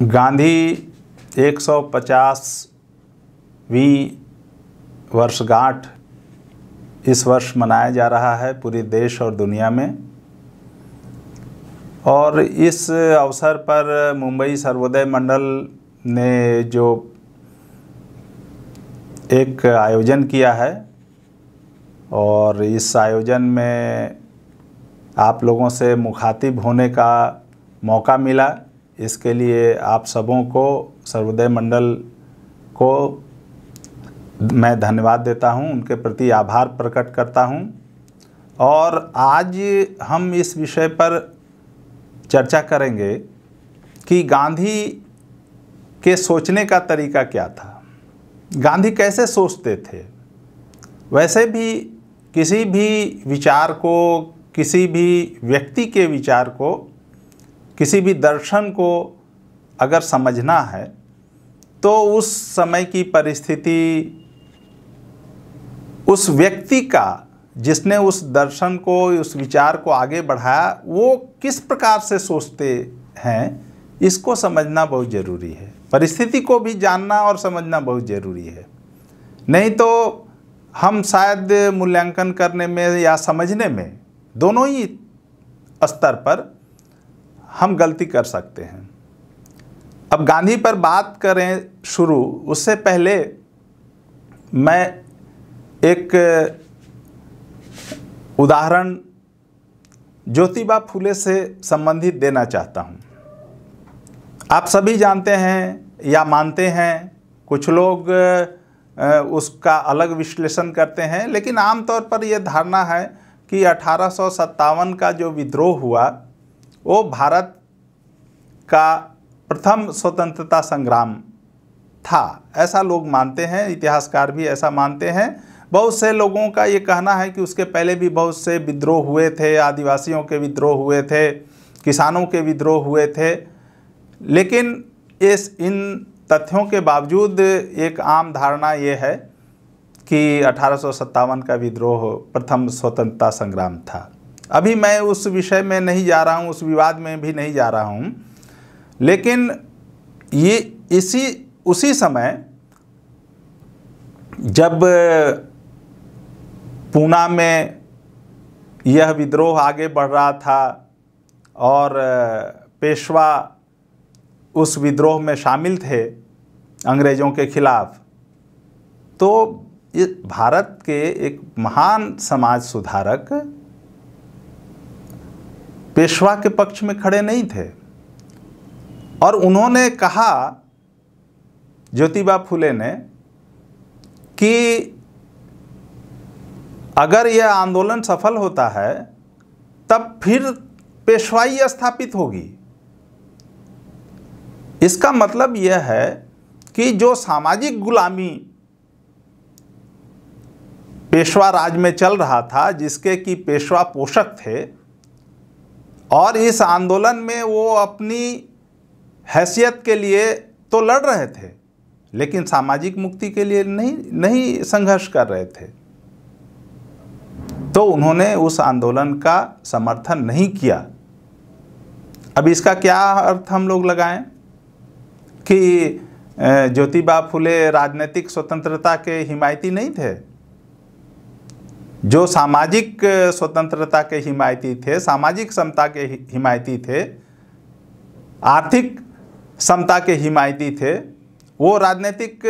गांधी 150वीं वर्षगांठ इस वर्ष मनाया जा रहा है पूरे देश और दुनिया में। और इस अवसर पर मुंबई सर्वोदय मंडल ने जो एक आयोजन किया है और इस आयोजन में आप लोगों से मुखातिब होने का मौका मिला, इसके लिए आप सबों को, सर्वोदय मंडल को मैं धन्यवाद देता हूं, उनके प्रति आभार प्रकट करता हूं। और आज हम इस विषय पर चर्चा करेंगे कि गांधी के सोचने का तरीका क्या था, गांधी कैसे सोचते थे। वैसे भी किसी भी विचार को, किसी भी व्यक्ति के विचार को, किसी भी दर्शन को अगर समझना है तो उस समय की परिस्थिति, उस व्यक्ति का जिसने उस दर्शन को, उस विचार को आगे बढ़ाया, वो किस प्रकार से सोचते हैं, इसको समझना बहुत ज़रूरी है। परिस्थिति को भी जानना और समझना बहुत ज़रूरी है। नहीं तो हम शायद मूल्यांकन करने में या समझने में, दोनों ही स्तर पर हम गलती कर सकते हैं। अब गांधी पर बात करें शुरू, उससे पहले मैं एक उदाहरण ज्योतिबा फुले से संबंधित देना चाहता हूं। आप सभी जानते हैं या मानते हैं, कुछ लोग उसका अलग विश्लेषण करते हैं, लेकिन आमतौर पर यह धारणा है कि 1857 का जो विद्रोह हुआ वो भारत का प्रथम स्वतंत्रता संग्राम था, ऐसा लोग मानते हैं, इतिहासकार भी ऐसा मानते हैं। बहुत से लोगों का ये कहना है कि उसके पहले भी बहुत से विद्रोह हुए थे, आदिवासियों के विद्रोह हुए थे, किसानों के विद्रोह हुए थे। लेकिन इन तथ्यों के बावजूद एक आम धारणा ये है कि 1857 का विद्रोह प्रथम स्वतंत्रता संग्राम था। अभी मैं उस विषय में नहीं जा रहा हूँ, उस विवाद में भी नहीं जा रहा हूँ, लेकिन ये उसी समय जब पूना में यह विद्रोह आगे बढ़ रहा था और पेशवा उस विद्रोह में शामिल थे अंग्रेज़ों के खिलाफ, तो इस भारत के एक महान समाज सुधारक पेशवा के पक्ष में खड़े नहीं थे। और उन्होंने कहा, ज्योतिबा फुले ने, कि अगर यह आंदोलन सफल होता है तब फिर पेशवाई स्थापित होगी। इसका मतलब यह है कि जो सामाजिक गुलामी पेशवा राज में चल रहा था, जिसके कि पेशवा पोषक थे, और इस आंदोलन में वो अपनी हैसियत के लिए तो लड़ रहे थे, लेकिन सामाजिक मुक्ति के लिए नहीं संघर्ष कर रहे थे, तो उन्होंने उस आंदोलन का समर्थन नहीं किया। अब इसका क्या अर्थ हम लोग लगाएं कि ज्योतिबा फुले राजनीतिक स्वतंत्रता के हिमायती नहीं थे? जो सामाजिक स्वतंत्रता के हिमायती थे, सामाजिक समता के हिमायती थे, आर्थिक समता के हिमायती थे, वो राजनीतिक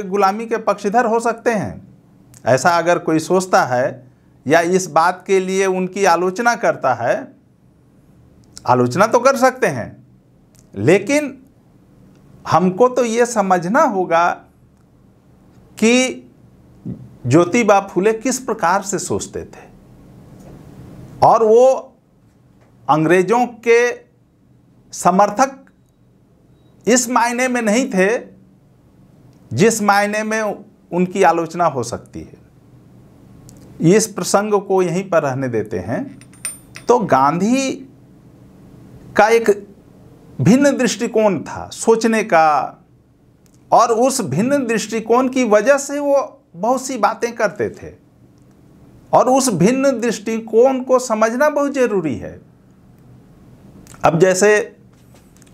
गुलामी के पक्षधर हो सकते हैं। ऐसा अगर कोई सोचता है या इस बात के लिए उनकी आलोचना करता है, आलोचना तो कर सकते हैं, लेकिन हमको तो ये समझना होगा कि ज्योतिबा फुले किस प्रकार से सोचते थे। और वो अंग्रेजों के समर्थक इस मायने में नहीं थे जिस मायने में उनकी आलोचना हो सकती है। इस प्रसंग को यहीं पर रहने देते हैं। तो गांधी का एक भिन्न दृष्टिकोण था सोचने का, और उस भिन्न दृष्टिकोण की वजह से वो बहुत सी बातें करते थे, और उस भिन्न दृष्टिकोण को समझना बहुत जरूरी है। अब जैसे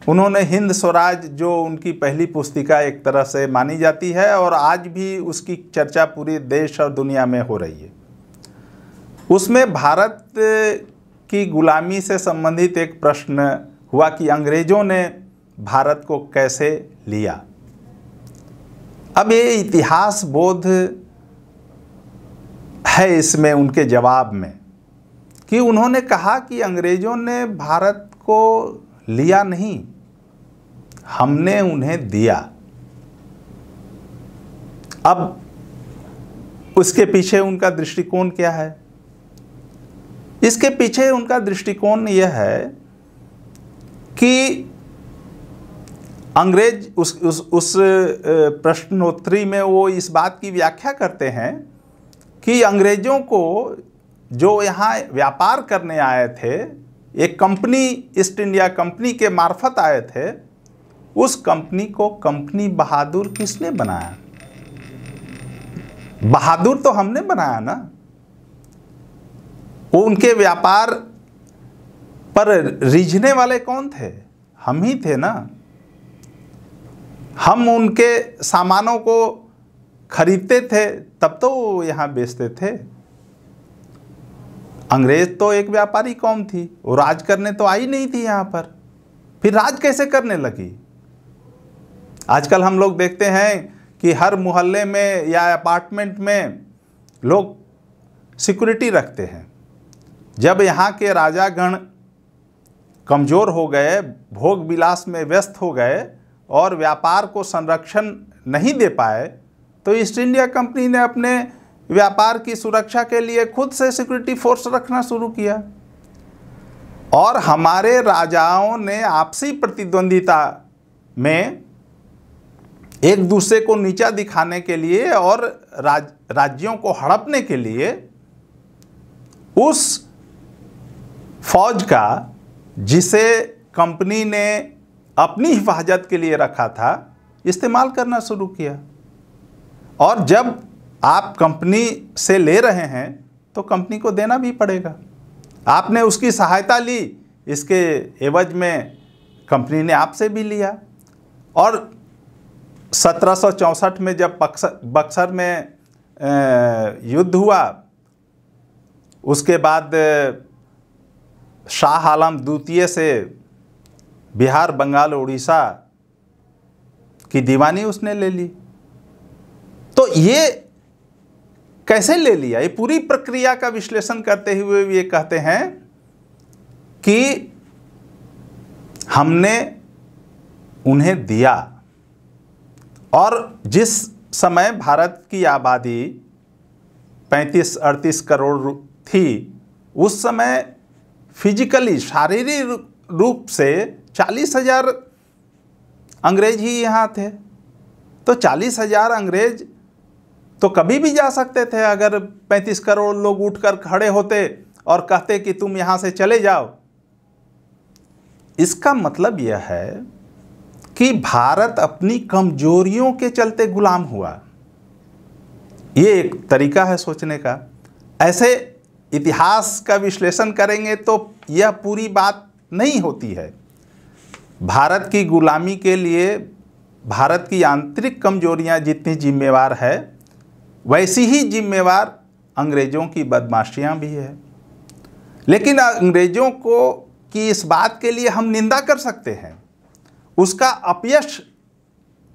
उन्होंने हिंद स्वराज, जो उनकी पहली पुस्तिका एक तरह से मानी जाती है और आज भी उसकी चर्चा पूरे देश और दुनिया में हो रही है, उसमें भारत की गुलामी से संबंधित एक प्रश्न हुआ कि अंग्रेजों ने भारत को कैसे लिया। अब ये इतिहास बोध है इसमें उनके जवाब में कि उन्होंने कहा कि अंग्रेजों ने भारत को लिया नहीं, हमने उन्हें दिया। अब उसके पीछे उनका दृष्टिकोण क्या है? इसके पीछे उनका दृष्टिकोण यह है कि अंग्रेज उस प्रश्नोत्तरी में वो इस बात की व्याख्या करते हैं कि अंग्रेजों को जो यहाँ व्यापार करने आए थे, एक कंपनी, ईस्ट इंडिया कंपनी के मार्फत आए थे, उस कंपनी को कंपनी बहादुर किसने बनाया? बहादुर तो हमने बनाया ना। वो उनके व्यापार पर रिझने वाले कौन थे? हम ही थे ना। हम उनके सामानों को खरीदते थे तब तो वो यहाँ बेचते थे। अंग्रेज तो एक व्यापारी कौम थी, वो राज करने तो आई नहीं थी यहाँ पर। फिर राज कैसे करने लगी? आजकल हम लोग देखते हैं कि हर मोहल्ले में या अपार्टमेंट में लोग सिक्योरिटी रखते हैं। जब यहाँ के राजागण कमज़ोर हो गए, भोग विलास में व्यस्त हो गए और व्यापार को संरक्षण नहीं दे पाए, तो ईस्ट इंडिया कंपनी ने अपने व्यापार की सुरक्षा के लिए खुद से सिक्योरिटी फोर्स रखना शुरू किया। और हमारे राजाओं ने आपसी प्रतिद्वंदिता में एक दूसरे को नीचा दिखाने के लिए और राज्यों को हड़पने के लिए उस फौज का, जिसे कंपनी ने अपनी हिफाजत के लिए रखा था, इस्तेमाल करना शुरू किया। और जब आप कंपनी से ले रहे हैं तो कंपनी को देना भी पड़ेगा। आपने उसकी सहायता ली, इसके एवज में कंपनी ने आपसे भी लिया। और 1764 में जब बक्सर में युद्ध हुआ, उसके बाद शाह आलम द्वितीय से बिहार, बंगाल, उड़ीसा की दीवानी उसने ले ली। तो ये कैसे ले लिया? ये पूरी प्रक्रिया का विश्लेषण करते हुए ये कहते हैं कि हमने उन्हें दिया। और जिस समय भारत की आबादी 35-38 करोड़ थी, उस समय फिजिकली, शारीरिक रूप से 40,000 अंग्रेज ही यहाँ थे। तो 40,000 अंग्रेज तो कभी भी जा सकते थे। अगर 35 करोड़ लोग उठकर खड़े होते और कहते कि तुम यहाँ से चले जाओ। इसका मतलब यह है कि भारत अपनी कमजोरियों के चलते गुलाम हुआ। ये एक तरीका है सोचने का। ऐसे इतिहास का विश्लेषण करेंगे तो यह पूरी बात नहीं होती है। भारत की गुलामी के लिए भारत की आंतरिक कमजोरियां जितनी जिम्मेवार है, वैसी ही जिम्मेवार अंग्रेज़ों की बदमाशियां भी है। लेकिन अंग्रेज़ों को की इस बात के लिए हम निंदा कर सकते हैं, उसका अपयश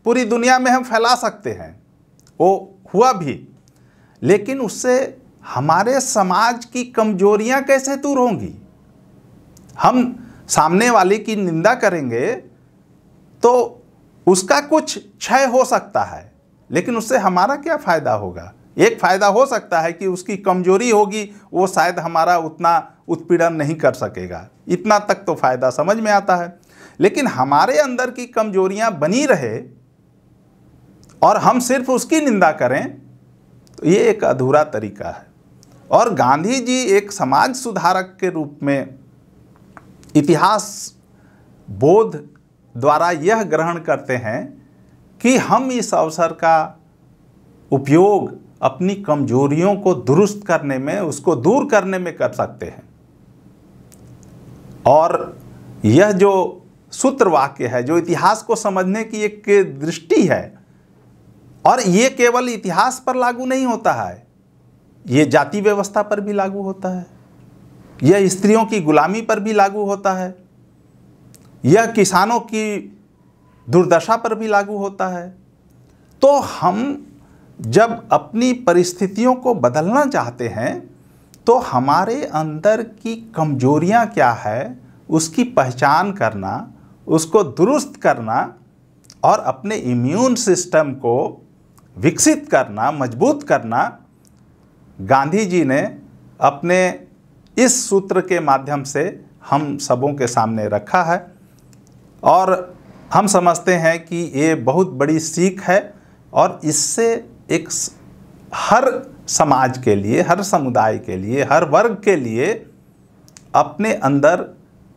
पूरी दुनिया में हम फैला सकते हैं, वो हुआ भी। लेकिन उससे हमारे समाज की कमजोरियां कैसे दूर होंगी? हम सामने वाले की निंदा करेंगे तो उसका कुछ क्षय हो सकता है, लेकिन उससे हमारा क्या फ़ायदा होगा? एक फ़ायदा हो सकता है कि उसकी कमजोरी होगी, वो शायद हमारा उतना उत्पीड़न नहीं कर सकेगा। इतना तक तो फ़ायदा समझ में आता है। लेकिन हमारे अंदर की कमजोरियां बनी रहे और हम सिर्फ उसकी निंदा करें, तो ये एक अधूरा तरीका है। और गांधी जी एक समाज सुधारक के रूप में इतिहास बोध द्वारा यह ग्रहण करते हैं कि हम इस अवसर का उपयोग अपनी कमजोरियों को दुरुस्त करने में, उसको दूर करने में कर सकते हैं। और यह जो सूत्र वाक्य है, जो इतिहास को समझने की एक दृष्टि है। और ये केवल इतिहास पर लागू नहीं होता है, ये जाति व्यवस्था पर भी लागू होता है, यह स्त्रियों की गुलामी पर भी लागू होता है, यह किसानों की दुर्दशा पर भी लागू होता है। तो हम जब अपनी परिस्थितियों को बदलना चाहते हैं तो हमारे अंदर की कमजोरियां क्या है उसकी पहचान करना, उसको दुरुस्त करना और अपने इम्यून सिस्टम को विकसित करना, मजबूत करना, गांधी जी ने अपने इस सूत्र के माध्यम से हम सबों के सामने रखा है। और हम समझते हैं कि ये बहुत बड़ी सीख है और इससे एक हर समाज के लिए, हर समुदाय के लिए, हर वर्ग के लिए अपने अंदर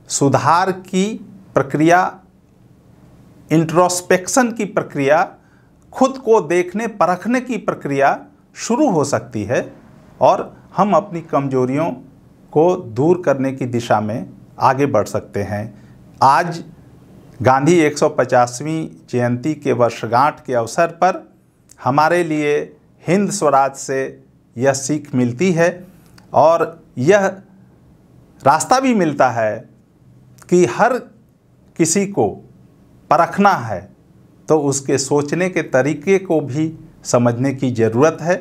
सुधार की प्रक्रिया, इंट्रोस्पेक्शन की प्रक्रिया, खुद को देखने परखने की प्रक्रिया शुरू हो सकती है और हम अपनी कमजोरियों को दूर करने की दिशा में आगे बढ़ सकते हैं। आज गांधी 150वीं जयंती के वर्षगांठ के अवसर पर हमारे लिए हिंद स्वराज से यह सीख मिलती है और यह रास्ता भी मिलता है कि हर किसी को परखना है तो उसके सोचने के तरीके को भी समझने की ज़रूरत है।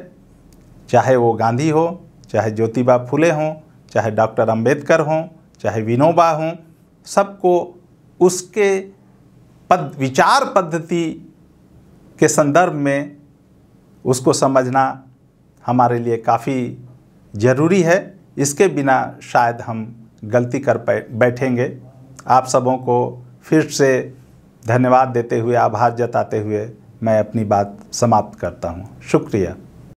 चाहे वो गांधी हो, चाहे ज्योतिबा फुले हों, चाहे डॉक्टर अंबेडकर हों, चाहे विनोबा हों, सबको उसके विचार पद्धति के संदर्भ में उसको समझना हमारे लिए काफ़ी ज़रूरी है। इसके बिना शायद हम गलती कर बैठेंगे। आप सबों को फिर से धन्यवाद देते हुए, आभार जताते हुए मैं अपनी बात समाप्त करता हूँ। शुक्रिया।